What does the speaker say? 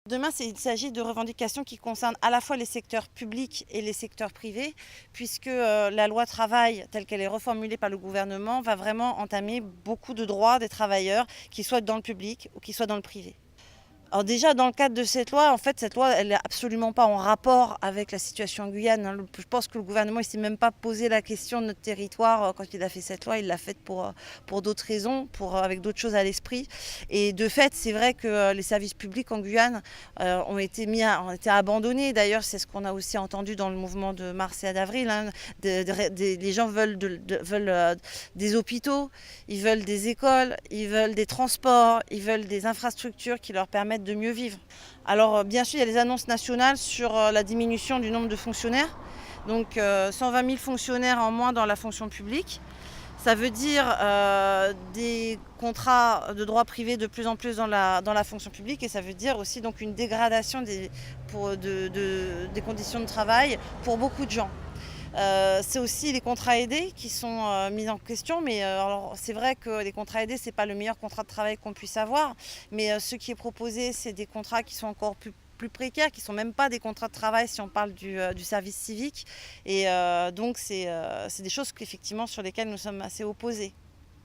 Demain, il s'agit de revendications qui concernent à la fois les secteurs publics et les secteurs privés, puisque la loi travail, telle qu'elle est reformulée par le gouvernement, va vraiment entamer beaucoup de droits des travailleurs, qu'ils soient dans le public ou qu'ils soient dans le privé. Alors déjà, dans le cadre de cette loi, en fait, cette loi, elle n'est absolument pas en rapport avec la situation en Guyane, hein. Je pense que le gouvernement ne s'est même pas posé la question de notre territoire quand il a fait cette loi. Il l'a faite pour d'autres raisons, avec d'autres choses à l'esprit. Et de fait, c'est vrai que les services publics en Guyane ont été abandonnés. D'ailleurs, c'est ce qu'on a aussi entendu dans le mouvement de mars et d'avril, hein. Les gens veulent des hôpitaux, ils veulent des écoles, ils veulent des transports, ils veulent des infrastructures qui leur permettent de mieux vivre. Alors bien sûr, il y a les annonces nationales sur la diminution du nombre de fonctionnaires. Donc 120 000 fonctionnaires en moins dans la fonction publique. Ça veut dire des contrats de droit privé de plus en plus dans la fonction publique, et ça veut dire aussi donc une dégradation des conditions de travail pour beaucoup de gens. C'est aussi les contrats aidés qui sont mis en question, mais alors, c'est vrai que les contrats aidés, c'est pas le meilleur contrat de travail qu'on puisse avoir, mais ce qui est proposé, c'est des contrats qui sont encore plus précaires, qui ne sont même pas des contrats de travail si on parle du service civique. Et donc, c'est des choses qu'effectivement sur lesquelles nous sommes assez opposés.